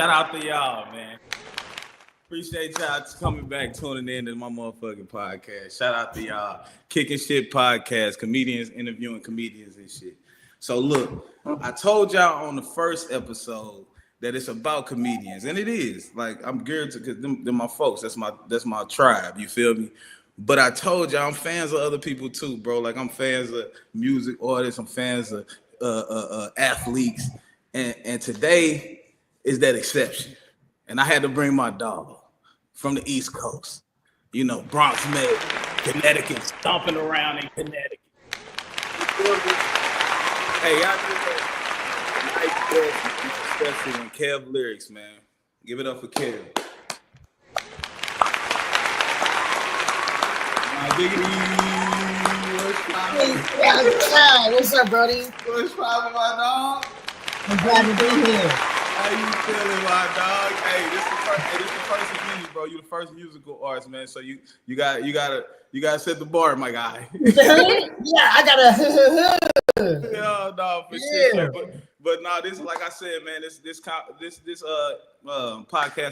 Shout out to y'all, man. Appreciate y'all coming back, tuning in to my motherfucking podcast. Shout out to y'all. Kicking Shit Podcast, comedians interviewing comedians and shit. So look, I told y'all on the first episode that it's about comedians, and it is. Like, I'm geared to, because they're my folks. That's my tribe. You feel me? But I told y'all I'm fans of other people too, bro. Like, I'm fans of music artists. I'm fans of athletes. And today is that exception. And I had to bring my dog from the East Coast. You know, Bronx made Connecticut, stomping around in Connecticut. Hey, y'all do that. Especially when Kev Lyrikz, man. Give it up for Kev. What's up, Brody? What's poppin', my dog? I'm glad to be here. How you feeling, my dog? Hey, this is the first of many, bro. You the first musical artist, man. So you gotta set the bar, my guy. Yeah, I gotta. Yeah, no, for sure. But no, this is, like I said, man. This podcast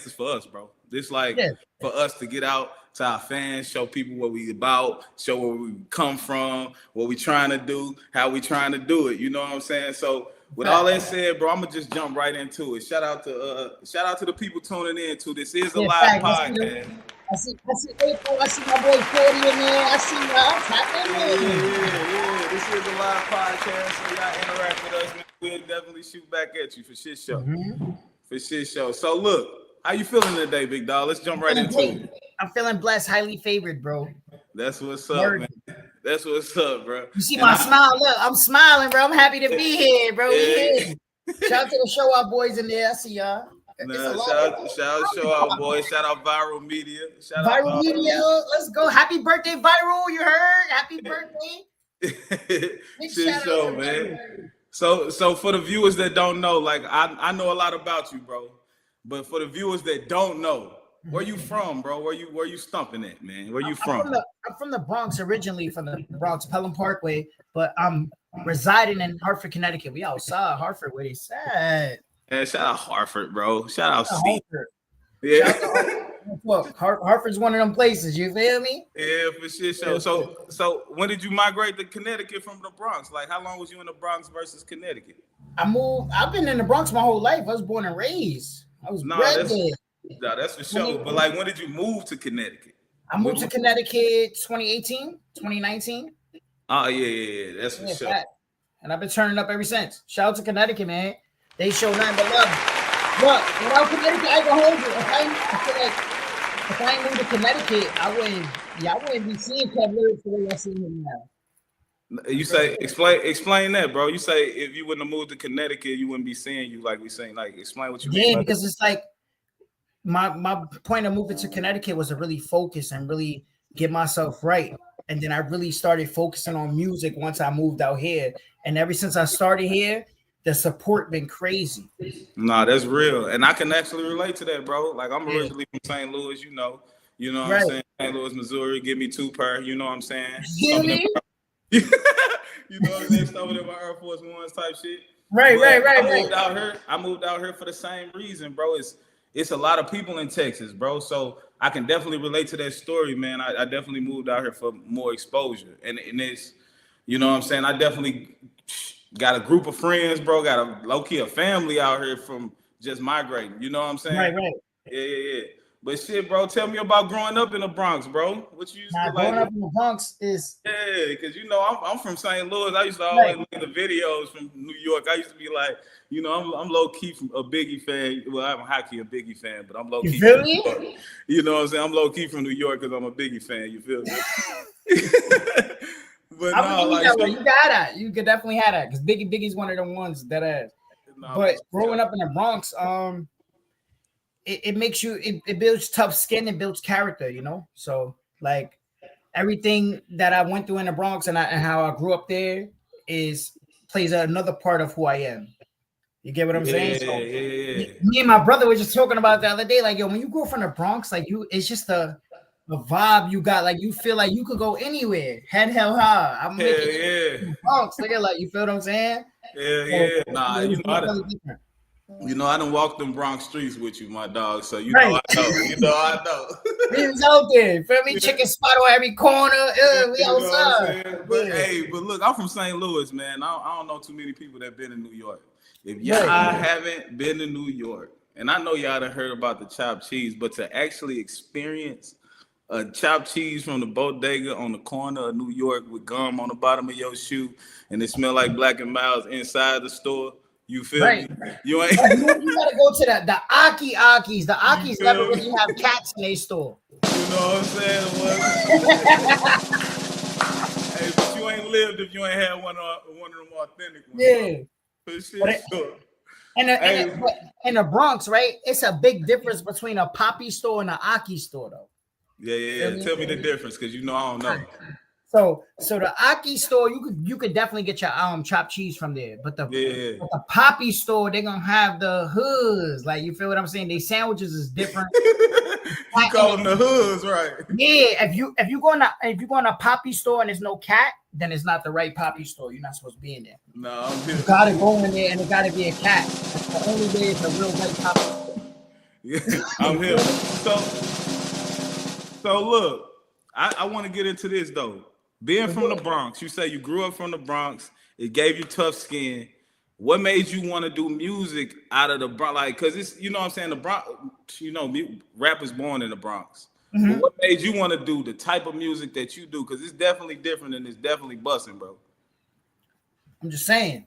is for us, bro. This for us to get out to our fans, show people what we about, show where we come from, what we trying to do, how we trying to do it. You know what I'm saying? So with all that said, bro, I'm gonna just jump right into it. Shout out to the people tuning in to this is a live podcast. I see April. I see my boy 40 in there. I see y'all tapping in. Yeah. This is a live podcast, so y'all interact with us, man. We'll definitely shoot back at you for shit show. Mm-hmm. For shit show. So look, how you feeling today, big dog? Let's jump right into it. I'm feeling blessed, highly favored, bro. That's what's up, man. That's what's up, bro. You see my smile? Look, I'm smiling, bro. I'm happy to be here, bro. Yeah. Shout out to the Show Out boys in there. I see y'all. Shout out Show Out boys. Shout out Viral Media. Viral Media. Let's go. Happy birthday, Viral. You heard? Happy birthday. Shit show, man. So for the viewers that don't know, like I know a lot about you, bro. But for the viewers that don't know, where you from, bro? Where you stumping at, man? Where you from? I'm from the Bronx originally, from the Bronx, Pelham Parkway, but I'm residing in Hartford, Connecticut. We outside Hartford, where they said. Yeah, shout out Hartford, bro. Shout out Hartford. Yeah. Look, Hartford's one of them places. You feel me? Yeah, for sure. So when did you migrate to Connecticut from the Bronx? Like, how long was you in the Bronx versus Connecticut? I've been in the Bronx my whole life. I was born and raised. I was bred there. No, that's for sure. But like, when did you move to Connecticut? I moved to Connecticut 2018, 2019. Oh, yeah. That's for sure. That. And I've been turning up ever since. Shout out to Connecticut, man. They show nothing but love. Look, without Connecticut, I can hold you. If I moved to Connecticut, I wouldn't be seeing Kev Lyrikz the way I see him now. You say, explain that, bro. You say if you wouldn't have moved to Connecticut, you wouldn't be seeing you like we saying. Like, explain what you mean. Yeah, because it's like, my point of moving to Connecticut was to really focus and really get myself right. And then I really started focusing on music once I moved out here. And ever since I started here, the support been crazy. Nah, that's real. And I can actually relate to that, bro. Like, I'm originally from St. Louis, you know what I'm saying? St. Louis, Missouri, give me 2 per, you know what I'm saying? You know what I'm saying? Some of them are Air Force Ones type shit. Right. I moved out here for the same reason, bro. It's a lot of people in Texas, bro. So I can definitely relate to that story, man. I definitely moved out here for more exposure. And it's, you know what I'm saying? I definitely got a group of friends, bro. Got a low-key a family out here from just migrating. You know what I'm saying? Right. Yeah. But shit, bro, tell me about growing up in the Bronx, bro. What you used to like? Growing up in the Bronx is... Yeah, because, I'm from St. Louis. I used to always look at the videos from New York. I used to be like, I'm low-key from a Biggie fan. Well, I'm high-key a Biggie fan, but I'm low-key from New York. You know what I'm saying? I'm low-key from New York because I'm a Biggie fan. You feel me? But you got that. You could definitely have that because Biggie's one of them ones that ass. But growing up in the Bronx, it makes you, it builds tough skin and builds character, So like everything that I went through in the Bronx and how I grew up there plays another part of who I am. You get what I'm saying? So, me and my brother were just talking about the other day, like, yo, when you grow from the Bronx, like it's just a vibe you got, like you feel like you could go anywhere, head held high. I'm making Bronx, nigga, like you feel what I'm saying? Yeah. Nah, really different. You know, I done walked them Bronx streets with you, my dog. So you know, I know. You know, I know. We was out there. Feel me? Chicken spot on every corner. We You know what I'm outside. saying? But hey, but look, I'm from St. Louis, man. I don't know too many people that been in New York. If y'all haven't been to New York, and I know y'all done heard about the chopped cheese, but to actually experience a chopped cheese from the bodega on the corner of New York with gum on the bottom of your shoe, and it smell like Black and Milds inside the store. You feel me? You ain't. You gotta go to the Akis. The Akis never really have cats in their store. You know what I'm saying? Hey, but you ain't lived if you ain't had one of them authentic ones. Yeah. For shit, sure. In the Bronx, right? It's a big difference between a Poppy store and an Aki store, though. Yeah. Tell me the difference, because you know I don't know. So the Aki store, you could definitely get your chopped cheese from there. But the Poppy store, they're gonna have the hoods. Like, you feel what I'm saying? They sandwiches is different. You call them the hoods, right? Yeah. If you go in a Poppy store and there's no cat, then it's not the right Poppy store. You're not supposed to be in there. No, I'm here. You gotta go in there and it gotta be a cat. That's the only way it's a real white Poppy store. Yeah, I'm here. So look, I want to get into this though. Being from the Bronx, you say you grew up from the Bronx. It gave you tough skin. What made you want to do music out of the Bronx? Like, cause it's, you know what I'm saying, the Bronx, you know, rap was born in the Bronx. But what made you want to do the type of music that you do? Cause it's definitely different and it's definitely busting, bro. I'm just saying.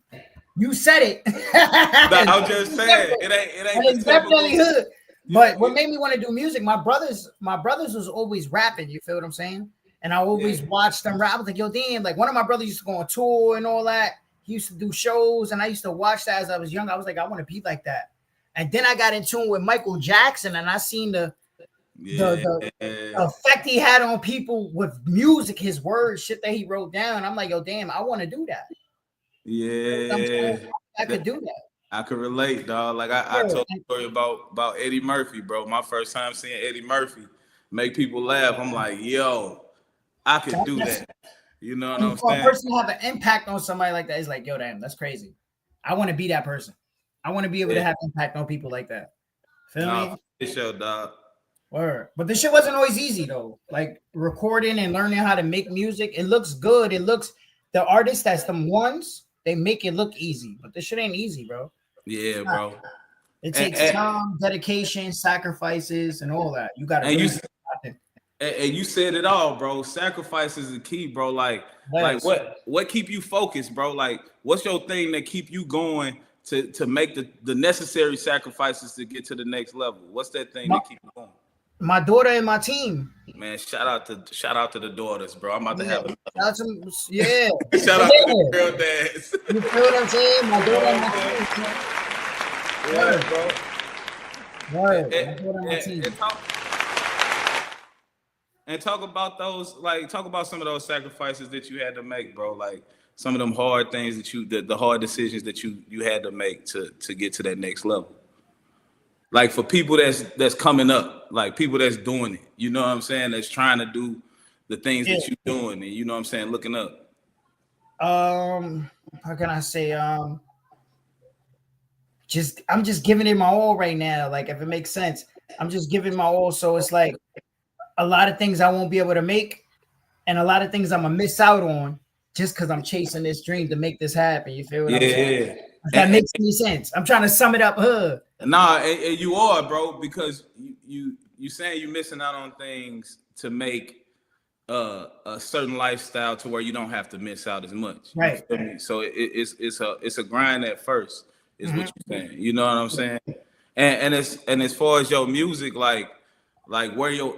You said it. I'm just saying. It ain't it's definitely hood. But what made me want to do music, my brothers was always rapping. You feel what I'm saying? And I always watched them rap. I was like, yo, damn, like one of my brothers used to go on tour and all that. He used to do shows, and I used to watch that as I was young. I was like, I want to be like that. And then I got in tune with Michael Jackson, and I seen the effect he had on people with music, his words, shit that he wrote down. I'm like, yo, damn, I want to do that. Yeah. I could do that. I could relate, dog. Like I told a story about Eddie Murphy, bro. My first time seeing Eddie Murphy make people laugh. I'm like, yo, I could do that. You know what I'm saying? For a person to have an impact on somebody like that is like, yo, damn, that's crazy. I want to be that person. I want to be able to have impact on people like that. Feel me? This show, dog. Word. But this shit wasn't always easy though. Like recording and learning how to make music, it looks good. It looks, the artists that's them ones, they make it look easy, but this shit ain't easy, bro. Yeah, bro. It takes time, dedication, sacrifices, and all that. You gotta. And you said it all, bro. Sacrifice is the key, bro. Like what keep you focused, bro? Like, what's your thing that keep you going to make the necessary sacrifices to get to the next level? What's that thing that keep you going? My daughter and my team. Man, shout out to the daughters, bro. I'm about to have shout out to the girl dads. You feel what I'm saying? My daughter and my team. Word, bro. And talk about those, like, talk about some of those sacrifices that you had to make, bro. Like some of them hard things that the hard decisions that you had to make to get to that next level. Like for people that's coming up, like people that's doing it, you know what I'm saying? That's trying to do the things that you're doing, and you know what I'm saying, looking up. How can I say? I'm just giving it my all right now. Like if it makes sense, I'm just giving my all. So it's like a lot of things I won't be able to make, and a lot of things I'm gonna miss out on just because I'm chasing this dream to make this happen. You feel what I'm saying? If that makes any sense. I'm trying to sum it up. Nah, and you are, bro, because you saying you're missing out on things to make a certain lifestyle to where you don't have to miss out as much. Right. So it's a grind at first, is what you're saying. You know what I'm saying? And as far as your music, like where your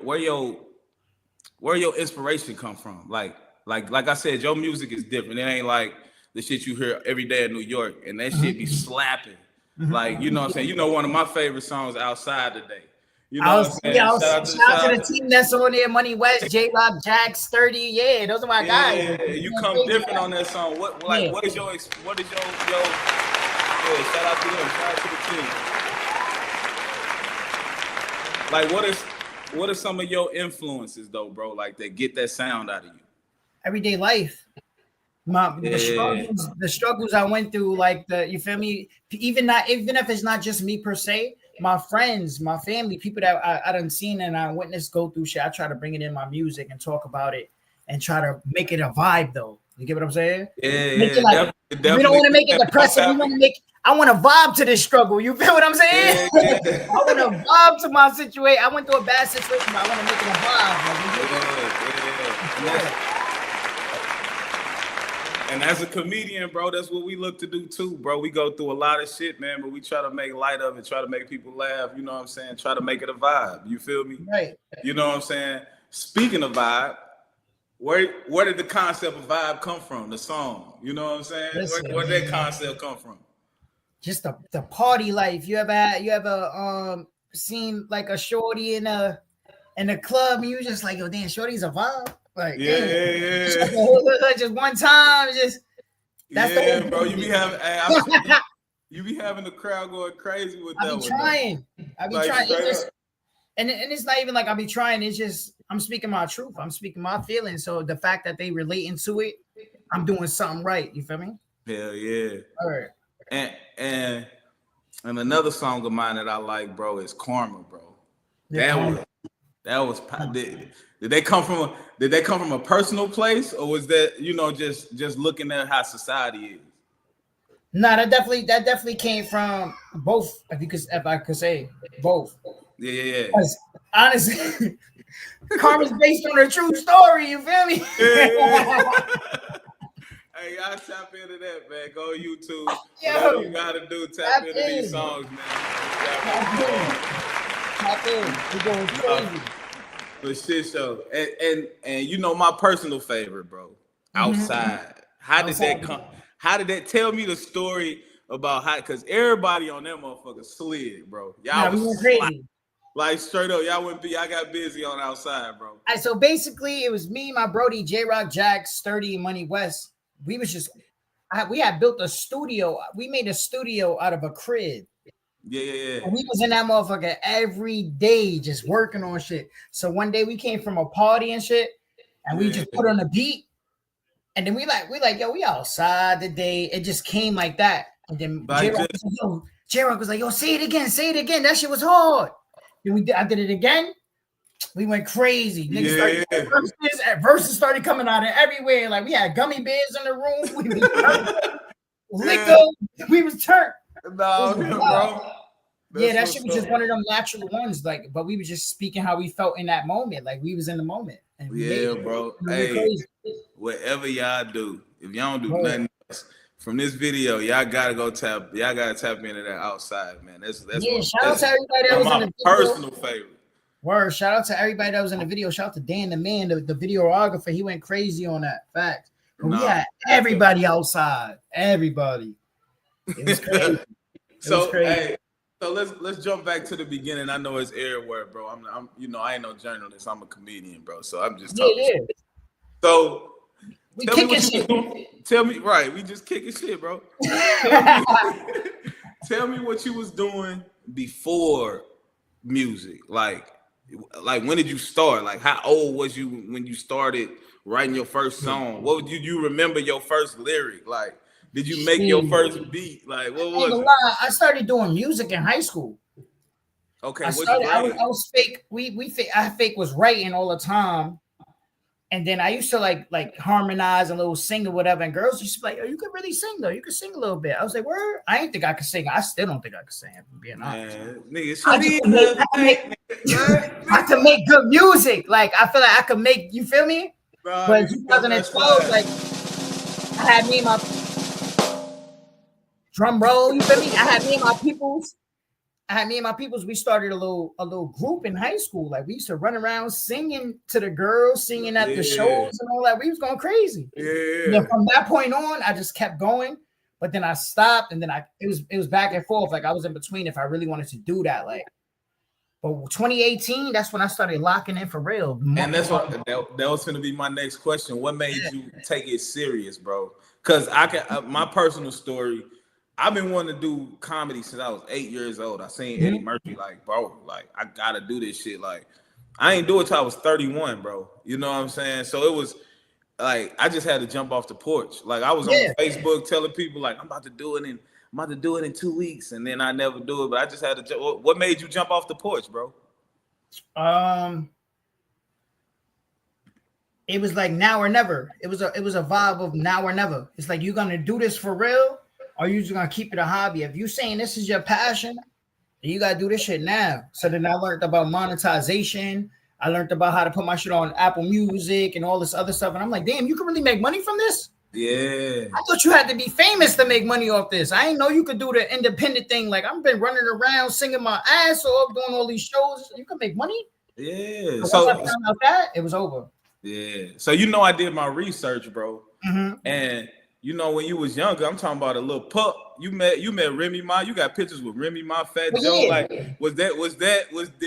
inspiration come from? Like I said, your music is different. It ain't like the shit you hear every day in New York, and that shit be slapping. Like, you know what I'm saying? You know, one of my favorite songs, Outside Today. You know what I'm saying? Shout out to the team that's on there, Money West, J-Rock, Jack, Sturdy. Yeah, those are my guys. Yeah, you come different on that song. What is your shout out to them, shout out to the team. Like what are some of your influences though, bro? Like that get that sound out of you? Everyday life. The struggles I went through, like you feel me? Even if it's not just me per se, my friends, my family, people that I done seen and I witnessed go through shit. I try to bring it in my music and talk about it and try to make it a vibe though. You get what I'm saying? Make it like we don't want to make it depressive. We want to make. I want to vibe to this struggle. You feel what I'm saying? I want to vibe to my situation. I went through a bad situation, but I want to make it a vibe. Yeah. And as a comedian, bro, that's what we look to do too, bro. We go through a lot of shit, man, but we try to make light of it, try to make people laugh, you know what I'm saying? Try to make it a vibe. You feel me? Right. You know what I'm saying? Speaking of vibe, where did the concept of vibe come from? The song. You know what I'm saying? Where did that concept come from? Just the party life. You ever seen like a shorty in a club and you just like, yo, damn, shorty's a vibe. Like, yeah. Just one time, that's bro. You be having the crowd going crazy with that. I be trying. And it's not even like I be trying. It's just I'm speaking my truth. I'm speaking my feelings. So the fact that they relating to it, I'm doing something right. You feel me? Hell yeah. All right. And another song of mine that I like, bro, is Karma, bro. Yeah, that was did they come from a personal place, or was that, you know, just looking at how society is? No, that definitely came from both, if I could say both. Yeah. Because honestly, Karma's based on a true story, you feel me? Yeah. Hey, y'all tap into that, man. Go YouTube. Whatever you gotta do, tap into these songs, man. Tap in. We're going crazy. For shit show. And you know my personal favorite, bro. Outside. How did that come? How did that tell me the story about how? Because everybody on that motherfucker slid, bro. Y'all was crazy. Like straight up, y'all got busy on Outside, bro. So basically, it was me, my brody, J-Rock, Jack, Sturdy, and Money West. We was just, we had built a studio. We made a studio out of a crib. Yeah. And we was in that motherfucker every day, just working on shit. So one day we came from a party and shit, and we just put on a beat, and then we like, yo, we outside today. It just came like that, and then J-Rock was like, yo, say it again. That shit was hard. Then I did it again. We went crazy. Niggas started verses started coming out of everywhere. Like we had gummy bears in the room. We was liquor. We was turned. No, bro. Yeah, that shit was just one of them natural ones. Like, but we were just speaking how we felt in that moment. Like we was in the moment. And bro. Hey, whatever y'all do, if y'all don't do nothing else from this video, y'all gotta tap into that Outside, man. That's shout out to everybody that was in the video. Personal favorite. Word, shout out to everybody that was in the video. Shout out to Dan the man, the videographer. He went crazy on that. Fact. But we had everybody outside. Everybody. It was crazy. Hey, so let's jump back to the beginning. I know it's everywhere, bro. I'm you know, I ain't no journalist. I'm a comedian, bro. So I'm just talking. Yeah. So we kicking shit. Tell me, right? We just kicking shit, bro. Tell me what you was doing before music. Like when did you start? Like how old was you when you started writing your first song? What would you remember your first lyric? Like, did you make your first beat? Like, what was it? I started doing music in high school. Okay, I was fake. I fake was writing all the time, and then I used to like harmonize a little sing or whatever. And girls used to be like, "Oh, you could really sing though. You could sing a little bit." I was like, "Where?" I didn't think I could sing. I still don't think I could sing. If I'm being honest. I could make good music. Like I feel like I could make. You feel me? But in 2012, like I had me and my drum roll. You feel me? I had me and my peoples. We started a little group in high school. Like we used to run around singing to the girls, singing at the shows and all that. We was going crazy. Yeah. And then from that point on, I just kept going. But then I stopped, and then it was back and forth. Like I was in between if I really wanted to do that. Like, but 2018, that's when I started locking in for real. And that's what that was going to be my next question. What made you take it serious, bro? Because my personal story. I've been wanting to do comedy since I was 8 years old. I seen Eddie Murphy, like, bro, like, I gotta do this shit. Like, I ain't do it till I was 31, bro. You know what I'm saying? So like I just had to jump off the porch. Like I was on Facebook telling people like I'm about to do it in 2 weeks, and then I never do it. But I just had to. What made you jump off the porch, bro? It was like now or never. It was a vibe of now or never. It's like, you gonna do this for real, or you just gonna keep it a hobby? If you saying this is your passion, you gotta do this shit now. So then I learned about monetization. I learned about how to put my shit on Apple Music and all this other stuff. And I'm like, damn, you can really make money from this? Yeah. I thought you had to be famous to make money off this. I didn't know you could do the independent thing. Like, I've been running around singing my ass off, doing all these shows. You can make money? Yeah. So once I found out that, it was over. Yeah. So I did my research, bro. Mm-hmm. And when you was younger, I'm talking about a little pup. You met Remy Ma. You got pictures with Remy Ma, Fat Joe. Yeah. Like, did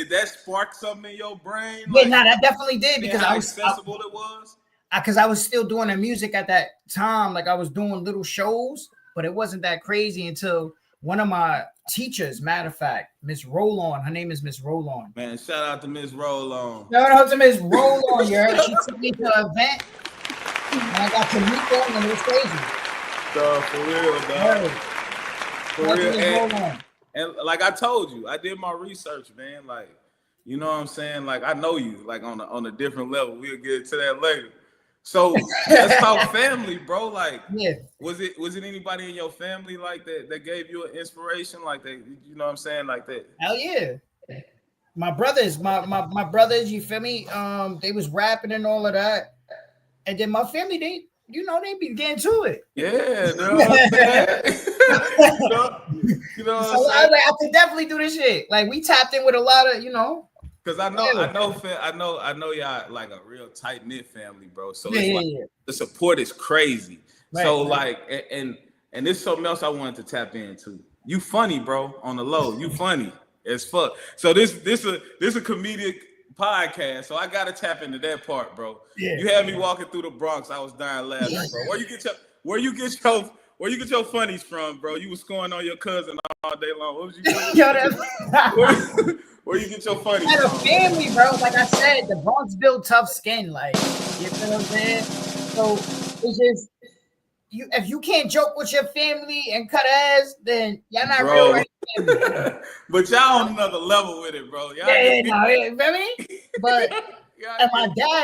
that spark something in your brain? Yeah, like, that definitely did, because how accessible it was. Because I was still doing the music at that time. Like, I was doing little shows, but it wasn't that crazy until one of my teachers, matter of fact, Miss Roll-On. Her name is Miss Roll-On. Man, shout out to Miss Roll-On. Shout out to Miss Roll-On. You heard? She took me to an event, and I got to meet them, and it was crazy. Dog, for real, dog. For real. And like I told you, I did my research, man. Like, you know what I'm saying? Like, I know you, like on a different level. We'll get to that later. So let's talk family, bro. Like, was it anybody in your family like that gave you an inspiration like that? You know what I'm saying? Like that? Hell yeah. My brothers, my brothers, you feel me? They was rapping and all of that. And then my family, they be getting to it. Yeah, So I could definitely do this shit. Like, we tapped in with a lot of, Because I know y'all like a real tight knit family, bro. So the support is crazy. Right, so like, and this is something else I wanted to tap into. You funny, bro, on the low. You funny as fuck. So this a comedic podcast. So I gotta tap into that part, bro. Yeah. You had me walking through the Bronx. I was dying laughing, bro. Where you get your funnies from, bro? You was scoring on your cousin all day long. What was you doing? Where you get your funny? I had a family, bro. Like I said, the Bronx build tough skin. Like, you feel what I'm saying? So it's just if you can't joke with your family and cut ass, then y'all not real right family. But y'all on another level with it, bro. Y'all you feel me? But and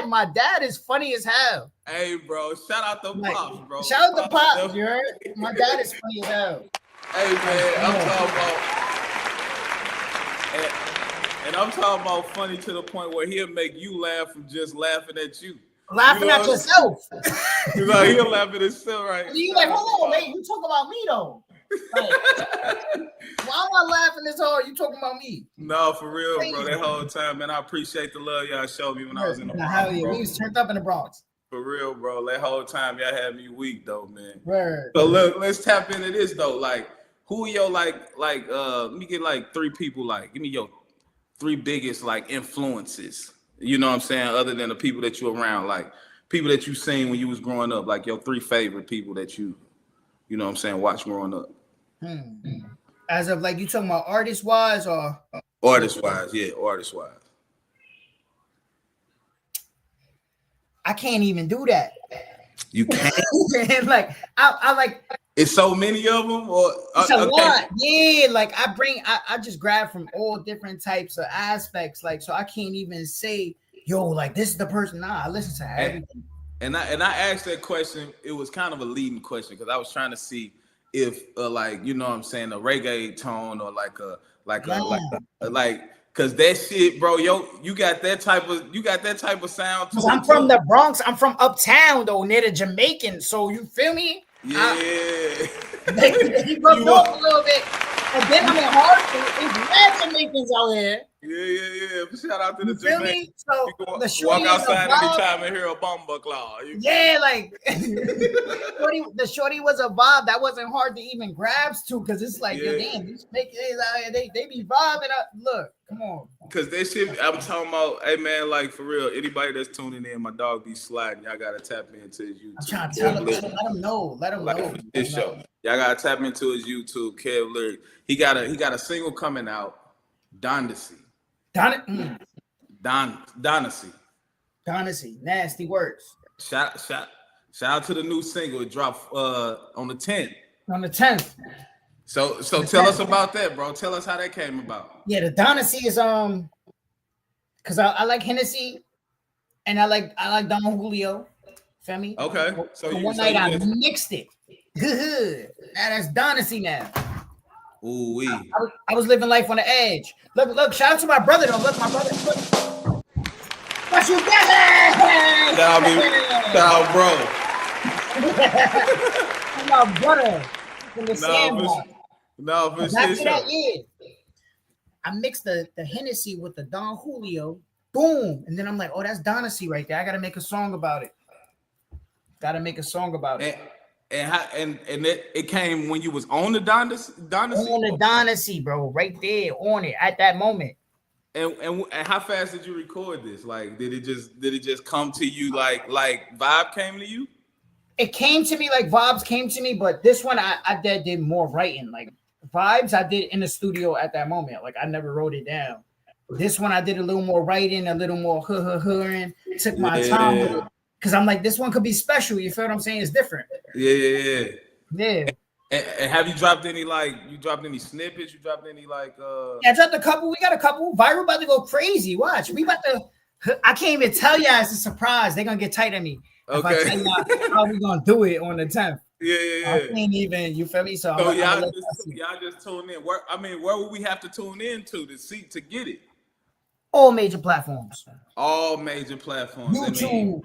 my dad is funny as hell. Hey, bro, shout out to Pops, bro. Shout out to Pops, you heard? My dad is funny as hell. Hey, man, I'm talking about funny to the point where he'll make you laugh from just laughing at you. Laughing at yourself. He'll laugh at himself, right? You like, hold on, man, you talking about me though. Like, why am I laughing this hard? You talking about me? No, for real, bro. That whole time, man, I appreciate the love y'all showed me when I was in the Bronx. We was turned up in the Bronx. For real, bro. That whole time y'all had me weak though, man. Right. So look, let's tap into this though. Like, who are your let me get like 3 people, like give me your 3 biggest like influences. You know what I'm saying? Other than the people that you're around, like people that you seen when you was growing up, like your 3 favorite people that you know what I'm saying, watch growing up. As of like, you talking about artist wise or artist wise? Yeah, artist wise. I can't even do that. You can't. Like I like. It's so many of them, or it's a lot. Yeah, like I just grab from all different types of aspects. Like, so I can't even say, yo, like this is the person. Nah, I listen to everything. And I asked that question. It was kind of a leading question because I was trying to see if like, you know what I'm saying, a reggae tone or like cause that shit, bro, you got that type of sound too. I'm from the Bronx. I'm from uptown though, near the Jamaican. So you feel me? Yeah. He rubbed off a little bit. And then I'm in Hartford. There's mad Jamaicans out here. Yeah. Shout out to the Jamaicans. So the walk outside anytime and hear a bumba claw. Yeah, like the shorty was a vibe that wasn't hard to even grasp to, because it's like, yo, damn, these Jamaicans they be vibing up. Look, come on. Because they shit, I'm talking about, hey man, like for real, anybody that's tuning in, my dog be sliding. Y'all gotta tap into his YouTube. I'm trying to tell him, let him know. For this show. Y'all gotta tap into his YouTube, Kev Lyrikz. He got a single coming out, Dondacy. Donacy. Dynasty, nasty words. Shout out to the new single. It dropped on the 10th. On the 10th. So tell us about that, bro. Tell us how that came about. Yeah, the Dynasty is because I like Hennessy and I like Don Julio. Feel me? Okay. So one night I mixed it. Good. Now that's Dynasty now. Ooh wee. I was living life on the edge. Look, shout out to my brother though. Look, my brother. Look. What you got? Shout out, bro. My brother from the sandbox. No, for Back to that, yeah. I mixed the Hennessy with the Don Julio. Boom. And then I'm like, oh, that's Dynasty right there. I gotta make a song about it. And it came when you was on the Dynasty? On the Dynasty, bro. Right there, on it at that moment. And how fast did you record this? Like, did it just come to you like Vibe came to you? It came to me like Vibes came to me, but this one I did more writing. Like Vibes, I did in the studio at that moment. Like I never wrote it down. This one I did a little more writing, a little more and took my time with it. Because I'm like, this one could be special. You feel what I'm saying? It's different. Yeah. Yeah. And have you dropped any snippets? You dropped any Yeah, I dropped a couple. We got a couple. Viral about to go crazy. Watch. We about to. I can't even tell y'all it's a surprise. They're gonna get tight at me. Okay. If I tell y'all how we gonna do it on the 10th. Yeah. I can't even. You feel me? So y'all just tune in. Where would we have to tune in to get it? All major platforms. All major platforms. YouTube,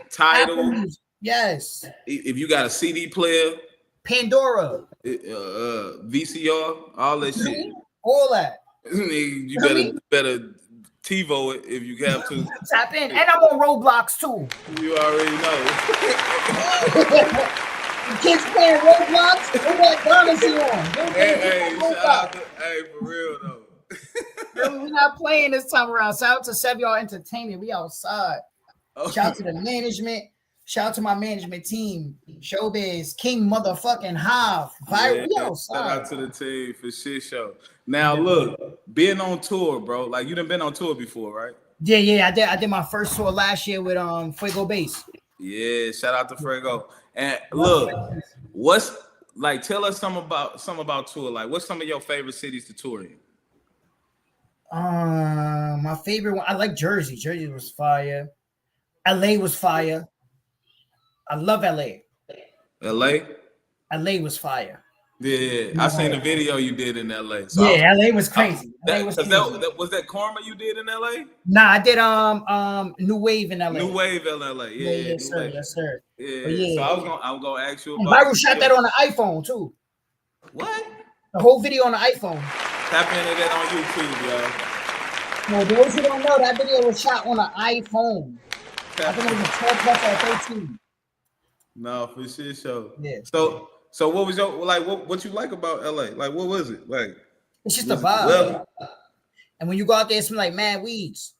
Tidal. Yes. If you got a CD player, Pandora, VCR, all that shit. All that. You better TiVo it if you have to. Tap in. And I'm on Roblox too. You already know. Kids playing Roblox. What that Dynasty on? Hey, shout out for real though. We're not playing this time around. Shout out to Sevier Entertainment. We outside. Okay. Shout out to the management. Shout out to my management team. Showbiz, King motherfucking Hive. We outside. Shout out to the team for shit show. Now look, being on tour, bro. Like you done been on tour before, right? Yeah. I did my first tour last year with Fuego Bass. Yeah, shout out to Fuego. And look, tell us some about tour. Like, what's some of your favorite cities to tour in? My favorite one, I like Jersey. Jersey was fire. LA was fire. I love LA. LA was fire. Yeah, I seen the video you did in LA. So yeah, LA was crazy. Was that Karma you did in LA? Nah, I did New Wave in LA. New Wave in LA. Yeah, yes, sir. Wave. Yes, sir. Yeah. So I'm gonna ask you about. Viral shot that on the iPhone too. What? The whole video on the iPhone. Tap into that on YouTube, y'all. No, those who don't know, that video was shot on an iPhone. I think it was a 12 plus or 13. No, for sure. Yeah. So what was your what you like about LA? Like what was it? Like it's just a vibe. And when you go out there, it smells like mad weeds.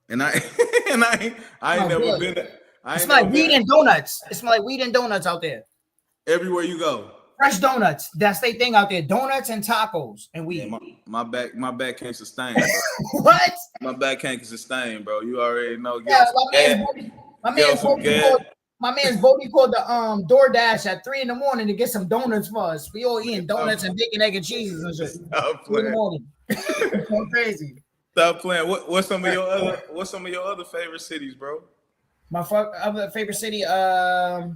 And I ain't never been there. It smells like weed and donuts. It smells like weed and donuts out there. Everywhere you go. Fresh donuts. That's their thing out there. Donuts and tacos and weed. Yeah, my back can't sustain. What? My back can't sustain, bro. You already know. Yeah, my man's Bodie called the DoorDash at 3 in the morning to get some donuts for us. We all eating donuts and bacon, egg, and cheeses and shit. Stop playing. In the morning. So crazy. Stop playing. What's some of your other favorite cities, bro? My other favorite city, I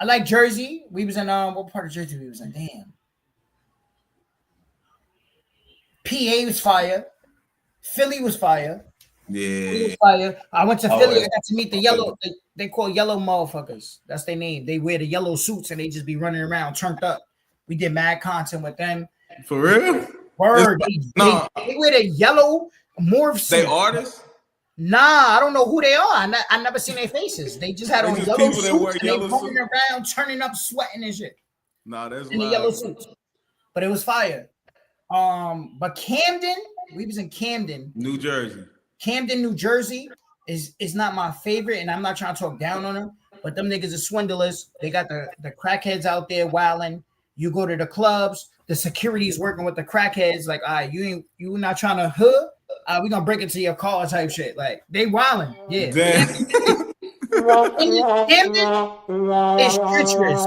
like Jersey. We was in what part of Jersey we was in? Damn. PA was fire. Philly was fire. Yeah. Philly was fire. I went to Philly. I got to meet the yellow. They call yellow motherfuckers. That's their name. They wear the yellow suits and they just be running around turned up. We did mad content with them. For real? Word. They wear the yellow morph suit. They artists? Nah, I don't know who they are. I never seen their faces. They just had on yellow suits and they running around, turning up, sweating and shit. Nah, that's in the yellow suits. But it was fire. But Camden, we was in Camden, New Jersey. Camden, New Jersey is not my favorite, and I'm not trying to talk down on them, but them niggas are swindlers. They got the crackheads out there wilding. You go to the clubs, the security's working with the crackheads. Like, all right, you not trying to hood. we gonna break into your car type shit. Like they wildin', yeah. Damn. Camden is treacherous.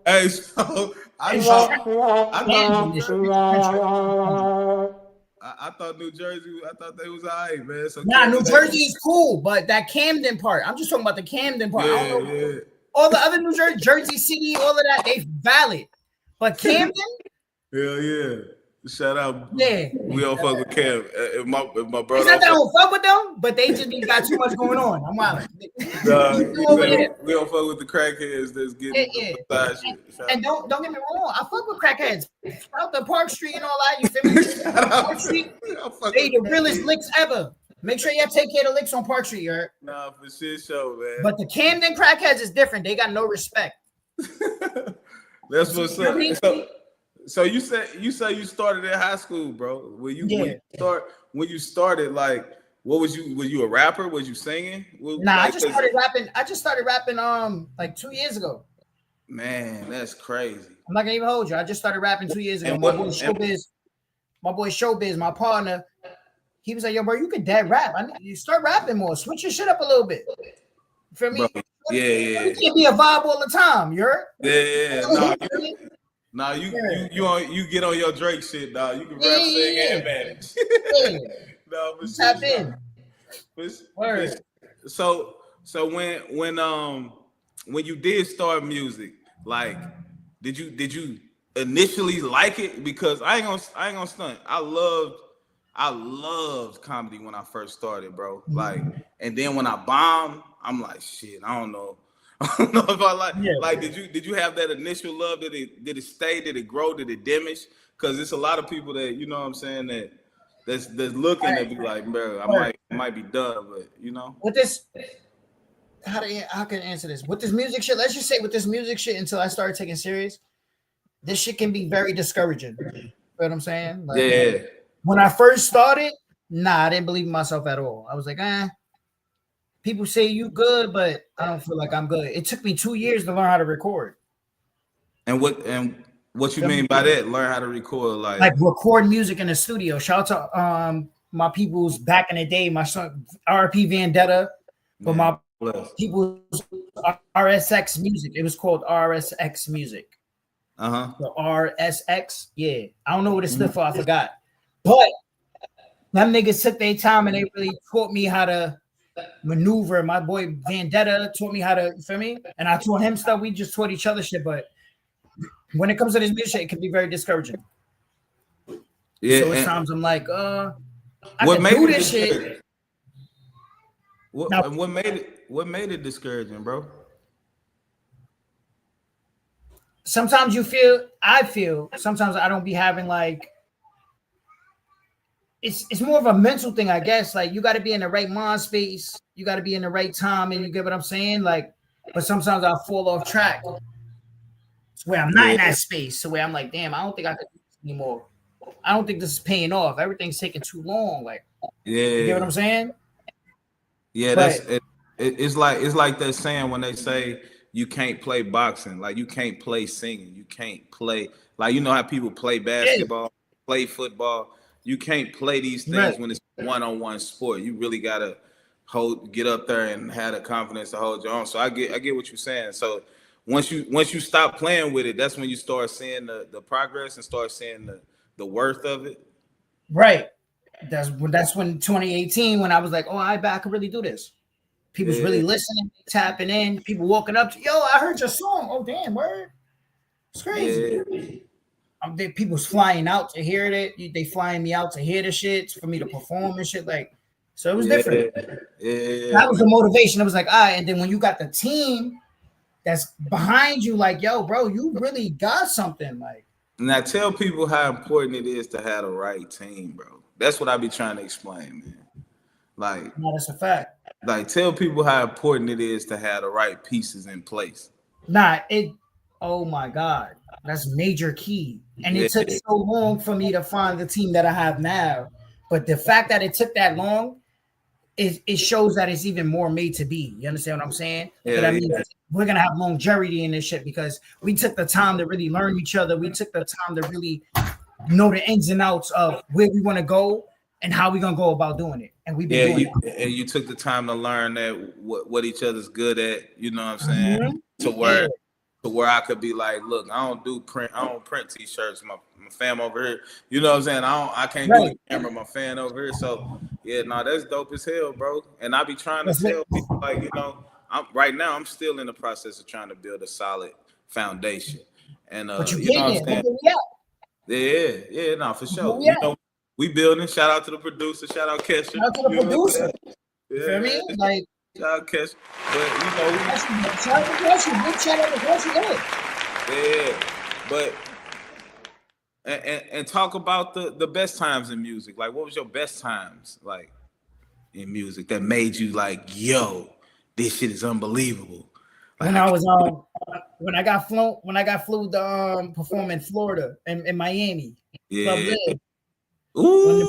Hey, so I thought New Jersey. I thought they was alright, man. So nah, New Jersey is cool, but that Camden part. I'm just talking about the Camden part. Yeah, I don't know. yeah. All the other New Jersey, Jersey City, all of that, they valid. But Camden, Hell yeah. Shout out. yeah. We don't fuck with Cam. If my brother. It's not that I don't fuck with them, but they just got too much going on. I'm wild. We don't fuck with the crackheads that's getting yeah. And don't get me wrong, I fuck with crackheads. Out the Park Street and all that. You feel me? Park Street, they the realest licks ever. Make sure you take care of the licks on Park Street, you heard? Nah, for shit show, man. But the Camden crackheads is different. They got no respect. That's what's up. So you say you started in high school, bro. When you started, like, what was you a rapper? Was you singing? I just started rapping like 2 years ago. Man, that's crazy. I'm not gonna even hold you. I just started rapping 2 years ago. My boy Showbiz, my partner, he was like, yo, bro, you can dead rap. You start rapping more. Switch your shit up a little bit. You feel me? Bro, yeah. You can't be a vibe all the time, you heard? Yeah. Nah, you get on your Drake shit, dog. You can rap, sing, and manage. No, but tap in. Word. So when you did start music, like, did you initially like it? Because I ain't gonna stunt. I loved comedy when I first started, bro. Like, and then when I bombed, I'm like, shit, I don't know. I don't know if I like. Yeah. Like, did you have that initial love? Did it stay? Did it grow? Did it diminish? Because it's a lot of people that, you know what I'm saying, that's looking to be like, bro, I might be done, but you know. With this, how can I answer this? With this music shit, let's just say with this music shit, until I started taking serious, this shit can be very discouraging. You know what I'm saying? Like, yeah. When I first started, I didn't believe in myself at all. I was like, people say you good, but I don't feel like I'm good. It took me 2 years to learn how to record. And what you mean by that? Learn how to record, like record music in the studio. Shout out to my people's back in the day, my son RP Vendetta, but my people's RSX music. It was called RSX music. So RSX, yeah. I don't know what it stood for. I forgot. But them niggas took their time and they really taught me how to maneuver. My boy Vendetta taught me how to, you feel me? And I taught him stuff. We just taught each other shit. But when it comes to this music, it can be very discouraging. Yeah. So at times I'm like, I can do this shit. What made it discouraging, bro? Sometimes I feel sometimes I don't be having like, it's more of a mental thing, I guess. Like, you got to be in the right mind space. You got to be in the right time. And you get what I'm saying? Like, but sometimes I'll fall off track. It's where I'm not in that space. So where I'm like, damn, I don't think I can do this anymore. I don't think this is paying off. Everything's taking too long. Like, you get what I'm saying? Yeah, but it's like that saying when they say you can't play boxing, like you can't play singing, you can't play, like, you know how people play basketball, play football. You can't play these things when it's one-on-one sport. You really gotta get up there and have the confidence to hold your own. So I get what you're saying. So once you stop playing with it, that's when you start seeing the progress and start seeing the worth of it. Right. That's when 2018, when I was like, oh, I can really do this. People's really listening, tapping in, people walking up to, yo, I heard your song. Oh, damn, word. It's crazy. Yeah. People's flying out to hear it. They flying me out to hear the shit for me to perform and shit. Like, so it was different. Yeah. That was the motivation. It was like, and then when you got the team that's behind you, like, yo, bro, you really got something. Like, now tell people how important it is to have the right team, bro. That's what I be trying to explain, man. Like, no, that's a fact. Like, tell people how important it is to have the right pieces in place. Oh my God, that's major key. And it took so long for me to find the team that I have now. But the fact that it took that long, it shows that it's even more made to be. You understand what I'm saying? But I mean, we're gonna have longevity in this shit because we took the time to really learn each other. We took the time to really know the ins and outs of where we want to go and how we gonna go about doing it. And we've been doing that. And you took the time to learn that what each other's good at. You know what I'm saying? Mm-hmm. To where I could be like, look, I don't print t-shirts. My fam over here. You know what I'm saying? I can't do the camera. My fan over here. So yeah, that's dope as hell, bro. And I be trying to tell people like, you know, I'm still in the process of trying to build a solid foundation. And but you know what I'm saying? Yeah, no, for sure. You know, we building. Shout out to the producer. Shout out Kesha. Shout out to the producer. Yeah. Feel me? Like, shout out Kesha. But you know, shout out to Kesha. Big shout out to Kesha. Yeah, but and talk about the best times in music. Like, what was your best times like in music that made you like, yo, this shit is unbelievable? Like, when I got flew to perform in Florida in Miami. Yeah. Ooh.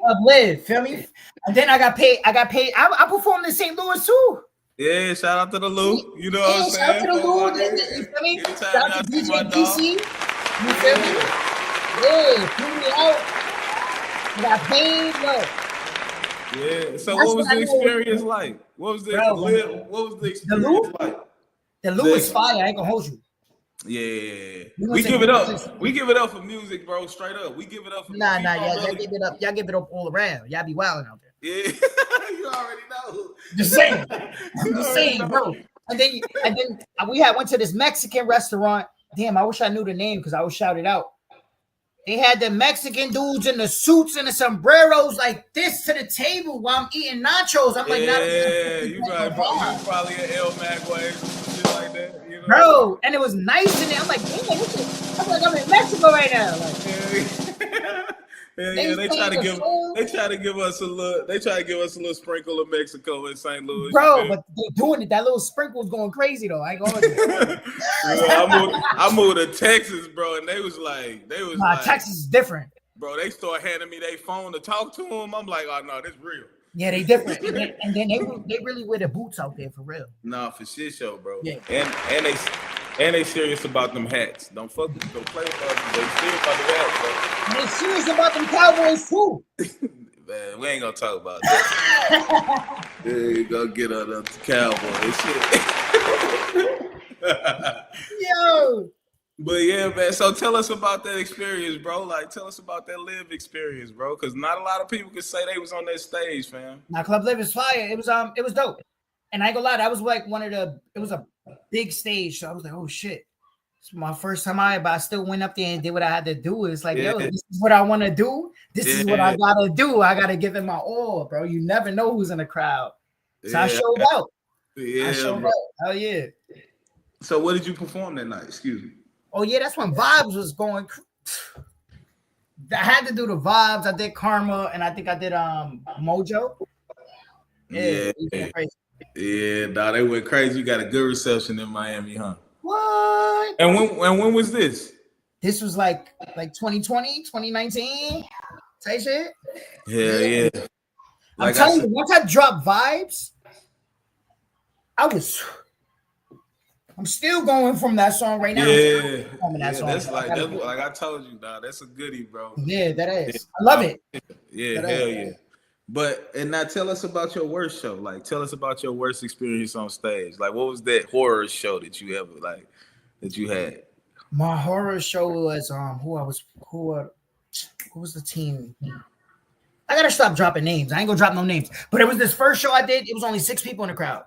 Club Live, feel me? And then I got paid. I performed in St. Louis too. Yeah, shout out to the Lou. You know what I'm saying? Shout out to the Lou. You feel me? Shout out to DJ DC. You feel me? Yeah, flew me out. Got paid. Look. Yeah. So what was the experience like? What was the experience like? The Lou is fire. I ain't gonna hold you. Yeah, we give it up. We give it up for music, bro. Straight up, we give it up for music. Y'all give it up. Y'all give it up all around. Y'all be wilding out there. Yeah, you already know. Just saying, bro. And then we went to this Mexican restaurant. Damn, I wish I knew the name because I would shout it out. They had the Mexican dudes in the suits and the sombreros like this to the table while I'm eating nachos. I'm like, you probably an El Magway or shit like that. You know? Bro, and it was nice in there. I'm like, damn, I'm in Mexico right now. Like, they try to give us a little sprinkle of Mexico in St. Louis. Bro, but they're doing it. That little sprinkle was going crazy though. I ain't going I moved to Texas, bro, and they was like, Texas is different. Bro, they start handing me their phone to talk to them. I'm like, oh no, this real. Yeah, they different. and then they really wear the boots out there for real. Nah, for shit show, bro. Yeah. And they serious about them hats. Don't play with them. They serious about the hats, bro. And they serious about them Cowboys too. Man, we ain't gonna talk about that. Yeah, go get on the Cowboys shit. Yo. But yeah, man. So tell us about that experience, bro. Like, tell us about that live experience, bro. Because not a lot of people can say they was on that stage, fam. Now, Club Live is fire. It was dope. And I ain't gonna lie, that was like it was a big stage. So I was like, oh shit. It's my first time but I still went up there and did what I had to do. It's like, yo, this is what I want to do. This is what I gotta do. I gotta give it my all, bro. You never know who's in the crowd. So I showed out. Yeah, I showed out. Hell yeah. So what did you perform that night? Excuse me. Oh yeah, that's when Vibes was going. I had to do the Vibes. I did Karma, and I think I did Mojo. Yeah, nah, they went crazy. You got a good reception in Miami, huh? What? And when was this? This was like 2020, 2019 type shit. Yeah. I'm telling you, once I dropped Vibes, I'm still going from that song right now. That's like I told you, dog. That's a goodie, bro. Yeah, that is. I love it. Yeah, hell yeah. But and now tell us about your worst show. Like, tell us about your worst experience on stage. Like, what was that horror show that you ever that you had? My horror show was who was the team? I gotta stop dropping names. I ain't gonna drop no names. But it was this first show I did. It was only 6 people in the crowd.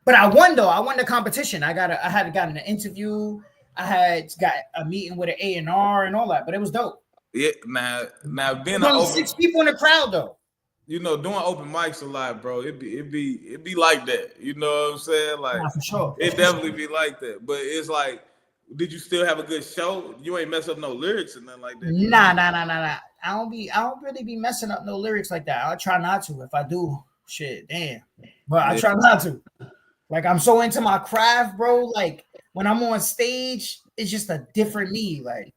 But I won though. I won the competition. I had gotten an interview. I had got a meeting with an A&R and all that. But it was dope. Yeah, now being only 6 people in the crowd though. You know, doing open mics a lot, bro. It be like that. You know what I'm saying? Like, for sure. It definitely be like that. But it's like, did you still have a good show? You ain't mess up no lyrics or nothing like that. Nah. I don't really be messing up no lyrics like that. I try not to. If I do, shit, damn. But I try not to. Like, I'm so into my craft, bro. Like, when I'm on stage, it's just a different me. Like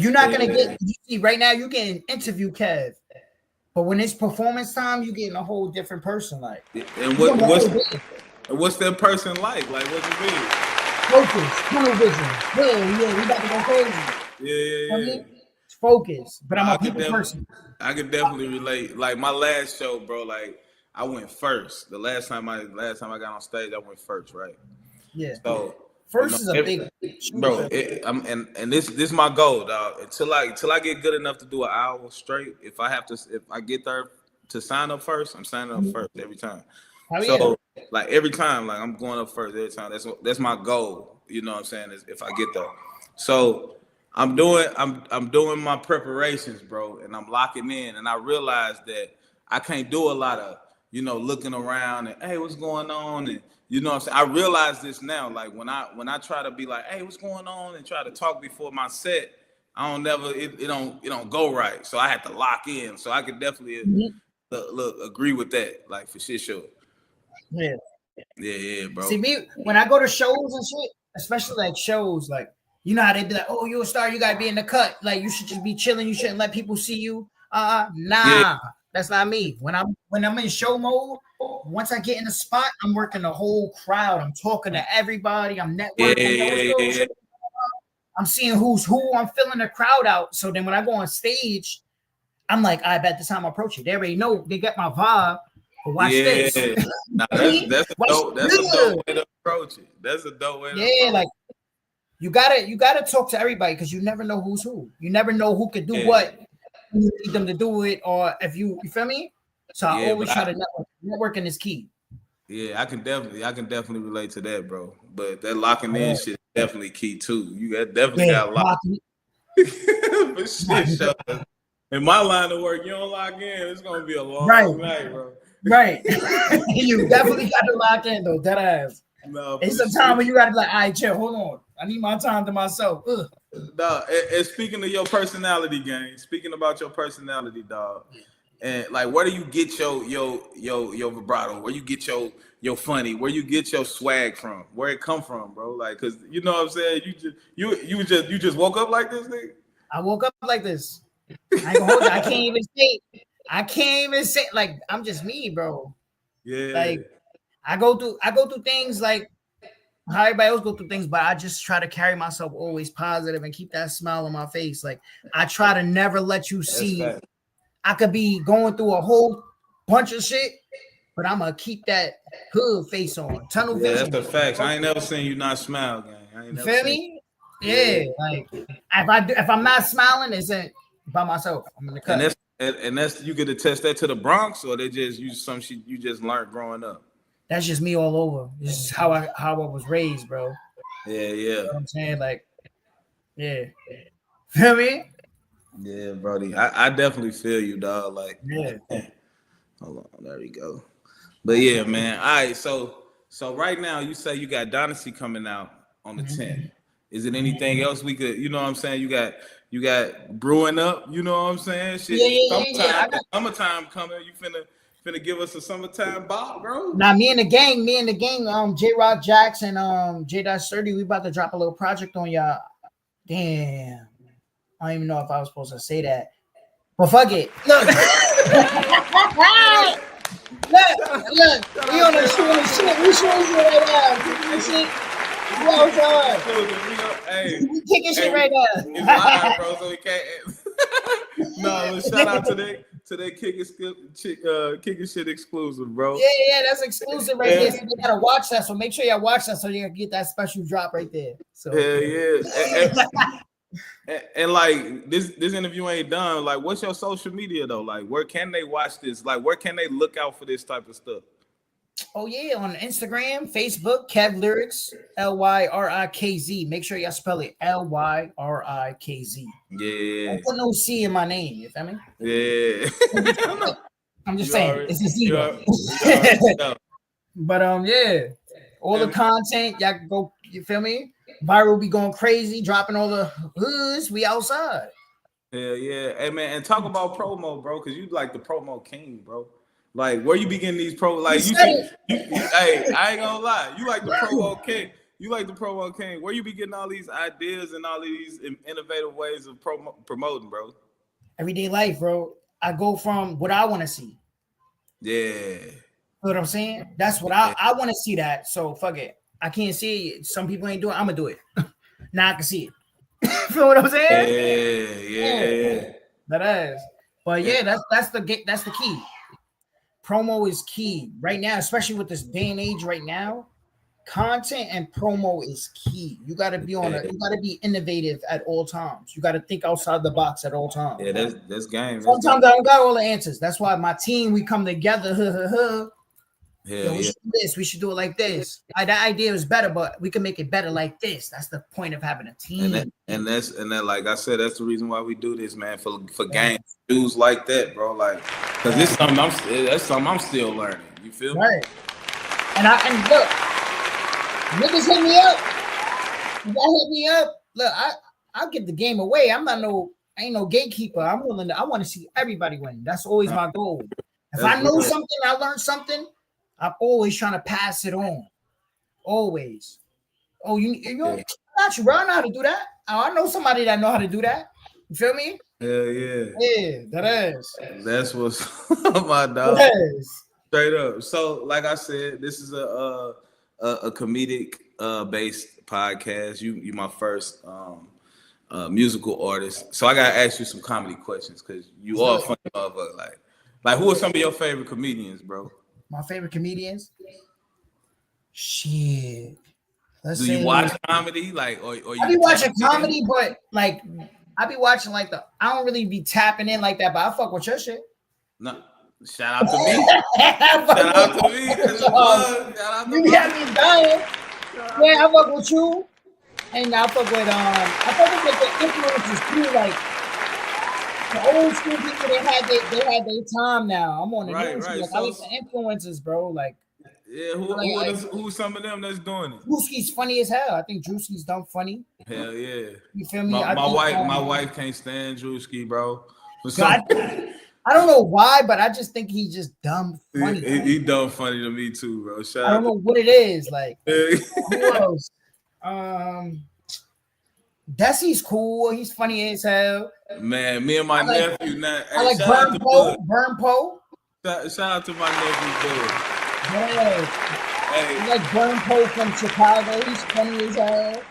you're not gonna get. You see, right now you getting interview Kev, but when it's performance time, you getting a whole different person. Like, and what's that person like? Like, what's it mean? Focus, tunnel vision. Yeah, we about to go crazy. Yeah. focus. But I'm I a could people person. I could definitely relate. Like my last show, bro. Like I went first. The last time I got on stage, I went first, right? Yeah. So First is a big bro. And this my goal, dog. Until I get good enough to do an hour straight. If I get there to sign up first, I'm signing up first every time. Oh, yeah. So like every time, like I'm going up first every time. That's my goal. You know what I'm saying? Is if I get there. So I'm doing my preparations, bro, and I'm locking in. And I realized that I can't do a lot of looking around and hey, what's going on? And you know what I'm saying? I realize this now. Like when I try to be like, hey, what's going on? And try to talk before my set, I don't never it don't go right. So I had to lock in. So I could definitely look agree with that, like for shit sure. Yeah. Yeah, bro. See me when I go to shows and shit, especially like shows, like you know how they be like, oh, you're a star, you gotta be in the cut. Like you should just be chilling, you shouldn't let people see you. Nah, that's not me. When I'm in show mode, once I get in the spot, I'm working the whole crowd. I'm talking to everybody, I'm networking. Yeah. I'm seeing who's who, I'm filling the crowd out. So then when I go on stage, I'm like, I bet the time I approach it. They already know they get my vibe. But watch this. Nah, that's a dope way to approach it. That's a dope way to approach it. Like you gotta talk to everybody because you never know who's who. You never know who could do what. You need them to do it, or if you feel me. So I always try to network. Networking is key. Yeah, I can definitely relate to that, bro. But that locking in shit is definitely key too. You definitely got to lock in. But shit, show. In my line of work, you don't lock in, it's gonna be a long night, bro. Right. You definitely got to lock in though, dead ass. No, it's some time when you gotta be like, all right, chill, hold on. I need my time to myself. Dog, and speaking of your personality, gang, speaking about your personality, dog, and like where do you get your vibrato? Where you get your funny? Where you get your swag from? Where it come from, bro? Like, cause you know what I'm saying? You just woke up like this, nigga? I woke up like this. I ain't gonna hold you. I can't even say like I'm just me, bro. Yeah. Like I go through things like how everybody else go through things, but I just try to carry myself always positive and keep that smile on my face. Like I try to never let you see. I could be going through a whole bunch of shit, but I'm gonna keep that hood face on, tunnel vision. That's the facts. I ain't never seen you not smile, gang. I ain't never feel me? Yeah, like if I'm not smiling, it's by myself. I'm in the cut. And that's you could attest that to the Bronx, or they just use some shit you just learned growing up. That's just me all over. This is how I was raised, bro. Yeah. You know what I'm saying, like, yeah. Feel me? Yeah, Brody. I definitely feel you, dog. Like, yeah. Hold on, there we go. But yeah, man. All right, so right now you say you got Dynasty coming out on the 10th. Is it anything else we could, you know what I'm saying? You got brewing up, you know what I'm saying? Shit, summertime coming. You finna give us a summertime bop, bro? Now me and the gang, J Rock Jackson, J-30, we about to drop a little project on y'all. Damn. I don't even know if I was supposed to say that. But fuck it. Look. Look. We on the shit. We shooting shit right now. Shit. Hey, we kicking shit right now. It's live, bro, so we can't. No, shout out to that kicking shit exclusive, bro. Yeah, that's exclusive right there. So you gotta watch that. So make sure y'all watch that so you can get that special drop right there. So and like this interview ain't done. Like, what's your social media though? Like, where can they watch this? Like, where can they look out for this type of stuff? Oh yeah, on Instagram, Facebook, Kev Lyrikz, Lyrikz. Make sure y'all spell it Lyrikz. Yeah. I put no C in my name. You feel me? Yeah. I'm just saying it's a Z. But yeah, all the content y'all can go. You feel me? Viral be going crazy, dropping all the hoods. We outside. Yeah. Hey man, and talk about promo, bro, because you like the promo king, bro. Like, where you be getting these like hey, I ain't gonna lie, you like the promo king. You like the promo king. Where you be getting all these ideas and all these innovative ways of promoting, bro? Everyday life, bro. I go from what I want to see. Yeah. You know what I'm saying? That's what I want to see that. So fuck it. I can't see it. Some people ain't doing it. I'm gonna do it. Now I can see it. Feel what I'm saying? Yeah. That is. But yeah, that's the key. Promo is key right now, especially with this day and age right now. Content and promo is key. You got to be you got to be innovative at all times. You got to think outside the box at all times. Yeah, that's game. Sometimes I don't got all the answers. That's why my team, we come together. Yo, we should do this. We should do it like this. That idea was better, but we can make it better like this. That's the point of having a team. And that, like I said, that's the reason why we do this, man. For games, dudes like that, bro. Like, cause that's something I'm still learning. You feel me? Right. And look, niggas hit me up. Y'all hit me up. Look, I'll give the game away. I ain't no gatekeeper. I want to see everybody win. That's always my goal. If I know something, I learned something, I'm always trying to pass it on. Always. Oh, you got you, bro. I know how to do that. I know somebody that know how to do that. You feel me? Hell yeah. Yeah, that is. That's what's my dog. Straight up. So, like I said, this is a comedic based podcast. You my first musical artist. So I gotta ask you some comedy questions because you are funny motherfucker. Like who are some of your favorite comedians, bro? My favorite comedians? Shit. Do you watch comedy? Like, or you I be watching comedy, but like I be watching like I don't really be tapping in like that, but I fuck with your shit. No, shout out to me. Shout out to me. You got me dying. Yeah, I fuck with you. And I fuck with the influencers too, like the old school people. They had their time now. I'm on the news. Right. Like, so, I like the influencers, bro. Like, yeah, who's some of them that's doing it? Drewski's funny as hell. I think Drewski's dumb funny. Hell yeah. You feel me? My wife can't stand Drewski, bro. I don't know why, but I just think he's just dumb funny. He dumb funny to me too, bro. I don't know what it is. Like, who else? Desi's cool. He's funny as hell. Man, me and my nephew now. I like Burn Poe. Shout out to my nephew, dude. Yeah. Hey. I like Burn Poe from Chicago. He's funny as hell.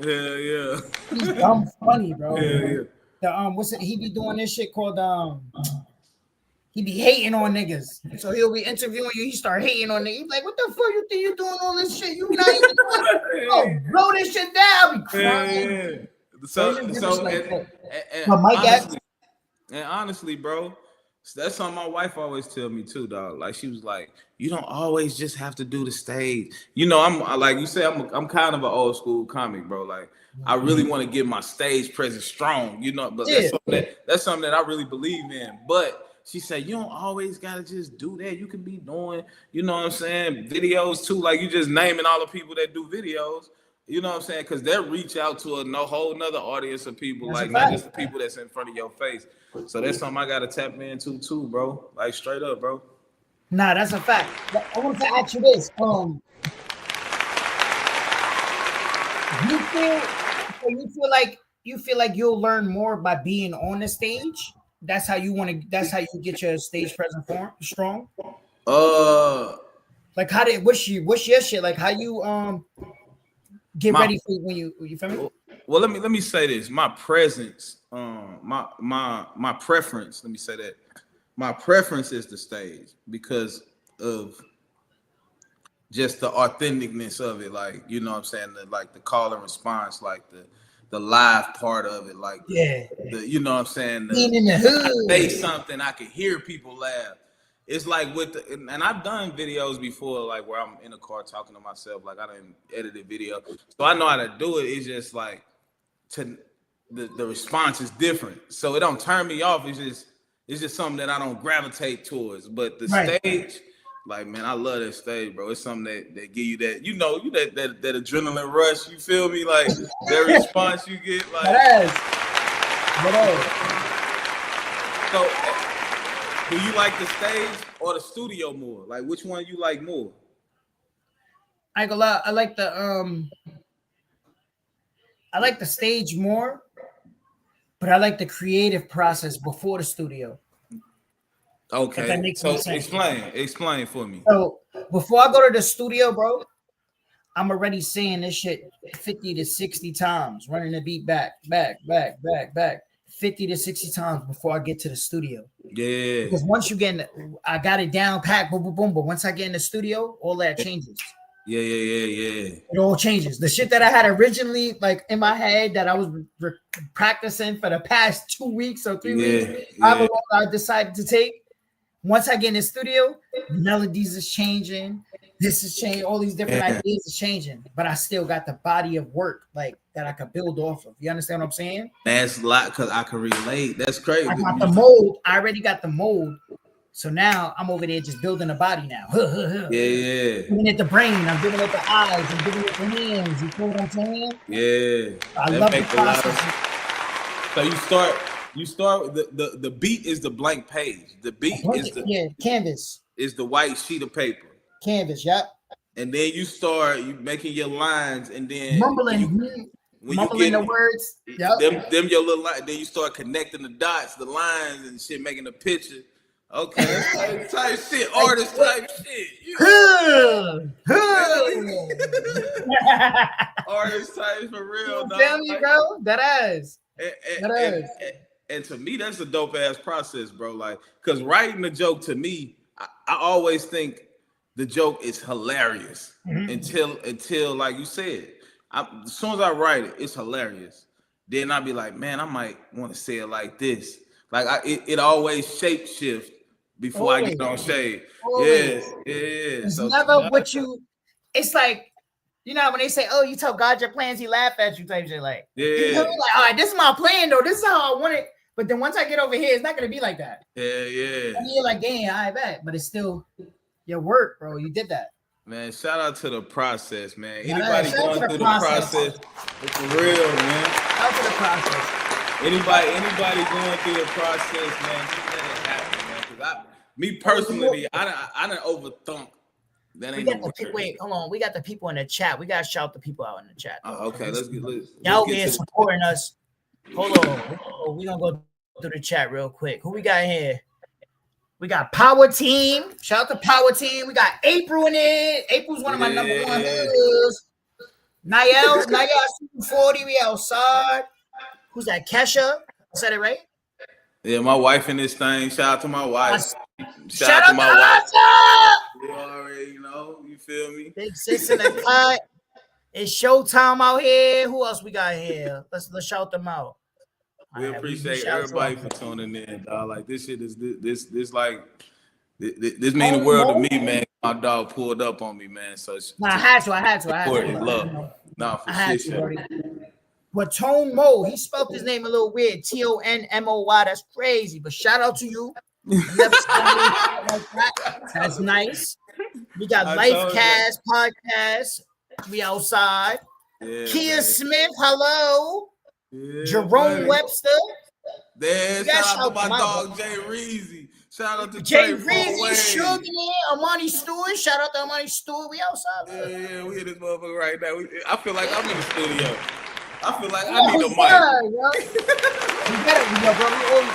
Hell yeah. He's dumb funny, bro. Hell yeah. What's it? He be doing this shit called he be hating on niggas. So he'll be interviewing you. He start hating on niggas. He's like, what the fuck you think you doing all this shit? You not even doing blow this shit down. I'll be crying. Yeah. Honestly, bro, that's something my wife always tell me too, dog. Like she was like, you don't always just have to do the stage. You know, I'm like you say, I'm kind of an old school comic, bro. Like I really want to get my stage presence strong, you know, but that's something that I really believe in. But she said, you don't always gotta just do that. You can be doing, you know what I'm saying, videos too. Like you just naming all the people that do videos. You know what I'm saying? Because they'll reach out to a whole nother audience of people, that's like not just the people that's in front of your face. So that's something I gotta tap into too, bro. Like straight up, bro. Nah, that's a fact. I want to ask you this. You feel like you'll learn more by being on the stage? That's how you get your stage presence strong? Like what's your shit? Like how you get ready for when you feel me? Well, let me say this. My presence, my preference, let me say that. My preference is the stage because of just the authenticness of it. Like, you know what I'm saying? The call and response, like the live part of it. Like, you know what I'm saying? Being in the hood. I say something, I can hear people laugh. It's like and I've done videos before, like where I'm in a car talking to myself, like I done edited video. So I know how to do it. It's just like the response is different. So it don't turn me off. It's just something that I don't gravitate towards. But the stage, like, man, I love that stage, bro. It's something that give you that, you know, that adrenaline rush. You feel me? Like that response you get, like. So, do you like the stage or the studio more? Like, which one you like more? I like the stage more, but I like the creative process before the studio. Okay, if that makes so sense. Explain for me. So before I go to the studio, bro, I'm already saying this shit 50 to 60 times, running the beat back, 50 to 60 times before I get to the studio. Yeah. Because once you get I got it down pat, boom, boom, boom. But once I get in the studio, all that changes. Yeah. It all changes. The shit that I had originally like in my head that I was practicing for the past 2 weeks or 3 weeks, however long I decided to take. Once I get in the studio, melodies is changing. This is changing. All these different ideas is changing, but I still got the body of work like that I could build off of. You understand what I'm saying? That's a lot because I can relate. That's crazy. I got the mold. I already got the mold. So now I'm over there just building a body now. Yeah. Giving it the brain. I'm giving it the eyes. I'm giving it the hands. You feel what I'm saying? Yeah. I love the process. So you start with the beat is the blank page. The beat is the canvas. Is the white sheet of paper. Canvas, yep. And then you start making your lines, and then mumbling the words. Yep. Them your little line. Then you start connecting the dots, the lines, and shit, making a picture. Okay, that's type shit, artist type shit. Artist type for real, dog. Feel me, bro? That is. And to me, that's a dope ass process, bro. Like, cause writing a joke to me, I always think the joke is hilarious until like you said. As soon as I write it, it's hilarious. Then I'll be like, man, I might want to say it like this. Like it always shape shift before I get on shade. Always. Yeah. It's never what you. It's like, you know, when they say, "Oh, you tell God your plans, He laugh at you," type shit. Like, you know, like, all right, this is my plan though. This is how I want it. But then once I get over here, it's not gonna be like that. Yeah. And you're like, damn, I bet, but it's still your work, bro. You did that. Man, shout out to the process, man. Anybody going through the process, it's real, man. Shout out to the process. Anybody going through the process, man, just let it happen, man. Because me personally, I done overthunk. That ain't wait, hold on. We got the people in the chat. We gotta shout the people out in the chat. Okay, let's get y'all here supporting us. Hold on. We're gonna go through the chat real quick. Who we got here? We got Power Team. Shout out to Power Team. We got April in it. April's one of my number one hooders. Niall 40. We outside. Who's that? Kesha? I said it right? Yeah, my wife in this thing. Shout out to my wife. Shout out to my wife. You already know. You feel me? Big sis in the cut. It's showtime out here. Who else we got here? Let's shout them out. We appreciate everybody for tuning in, dog. Like this shit is this like this mean the world to me, man. My dog pulled up on me, man. So I had to. Love. Nah, for shit. But Tone Mo, he spelled his name a little weird. TONMOY. That's crazy. But shout out to you. That's nice. We got Lifecast podcast. We outside. Yeah, Kia man. Smith, hello. Yeah, Jerome man. Webster. Shout out to my dog Jay Reezy. Shout out to Jay Reezy, Sugar, Amani Stewart. Shout out to Amani Stewart. We outside. Yeah, we in this motherfucker right now. I feel like I'm in the studio. I feel like I need a mic. We always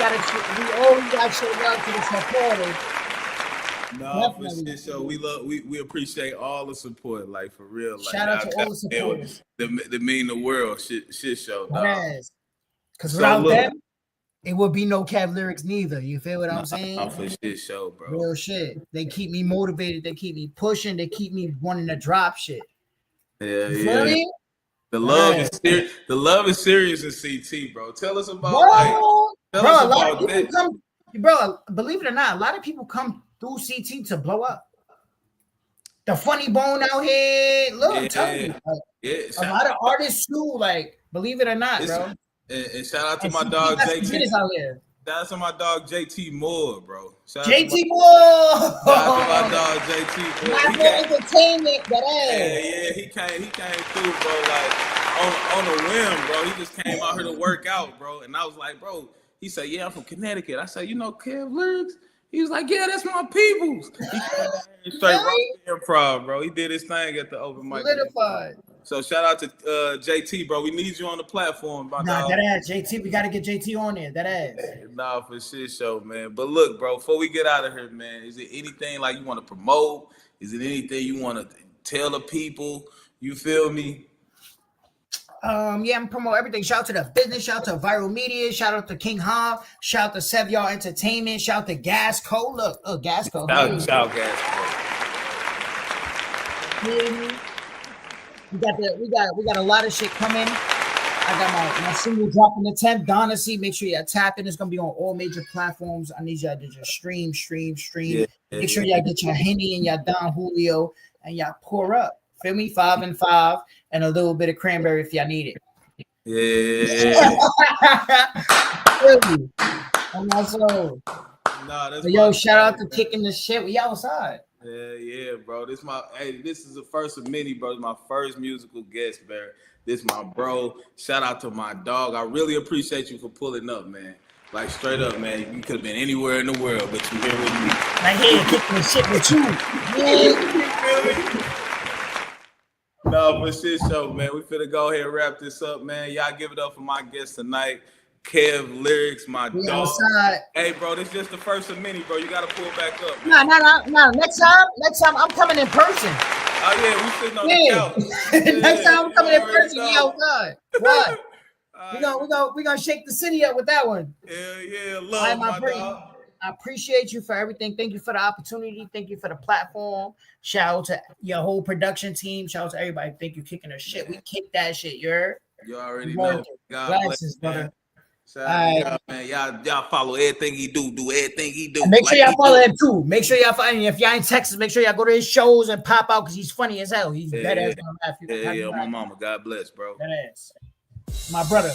got to show love to the supporters. No, for shit show. We appreciate all the support, like for real. Like, shout out to all the supporters. They mean the world. Shit show, dog. Yes. Because without them, it would be no Cav Lyrikz neither. You feel what I'm saying? No, for shit show, bro. Real shit. They keep me motivated. They keep me pushing. They keep me wanting to drop shit. Yeah. The love is serious in CT, bro. Tell us about bro, believe it or not, a lot of people come through CT to blow up. The Funny Bone out here. Look, I'm telling you. Like, a lot of artists too, like, believe it or not, bro. And shout out to my dog JT. Shout out to my dog JT Moore, bro. JT Moore. Shout out to my dog JT Moore. Entertainment, yeah, he came through, bro. Like on a whim, bro. He just came out here to work out, bro. And I was like, bro. He said, "Yeah, I'm from Connecticut." I said, "You know, Kev Lyrikz?" He was like, "Yeah, that's my peoples." He straight rock improv, bro. He did his thing at the open mic. Solidified. So shout out to JT, bro. We need you on the platform. That ass, JT. We gotta get JT on there. That ass. Nah, for shit show, man. But look, bro, before we get out of here, man, is it anything like you want to promote? Is it anything you want to tell the people? You feel me? Yeah, I'm promote everything. Shout out to the business, shout out to Viral Media, shout out to King Hob, shout out to Sevyard Entertainment, shout out to Gasco. Look, Gasco. Shout Gasco. We got a lot of shit coming. I got my single dropping the 10th, Donacy. Make sure y'all tap in. It's gonna be on all major platforms. I need y'all to just stream. Make sure y'all get your Henny and y'all Don Julio and y'all pour up. Feel me? 5 and 5 and a little bit of cranberry if y'all need it. Yeah. And also, that's yo, shout out to Kicking the Shit. We outside. Yeah, bro. This is the first of many, bro. My first musical guest, man. This my bro. Shout out to my dog. I really appreciate you for pulling up, man. Like straight up, man. You could have been anywhere in the world, but you here with me. Right here, Kicking the Shit with you. No, for shit show, man. We finna go ahead and wrap this up, man. Y'all give it up for my guest tonight, Kev Lyrikz, my dog. Outside. Hey, bro, this is just the first of many, bro. You gotta pull back up. No. Next time I'm coming in person. Oh yeah, we sitting on the couch. Next time I'm coming in person, we outside. What? We gonna shake the city up with that one. Yeah, love my dog. I appreciate you for everything. Thank you for the opportunity. Thank you for the platform. Shout out to your whole production team. Shout out to everybody. Thank you kicking our shit. We kick that shit. You already know. God bless, brother. Shout out to y'all, man. Y'all follow everything he do everything he do. Make sure y'all follow him too. Make sure y'all follow him. If y'all in Texas, make sure y'all go to his shows and pop out because he's funny as hell. He's dead ass gonna laugh. Yeah, my mama. God bless, bro. Dead ass. My brother.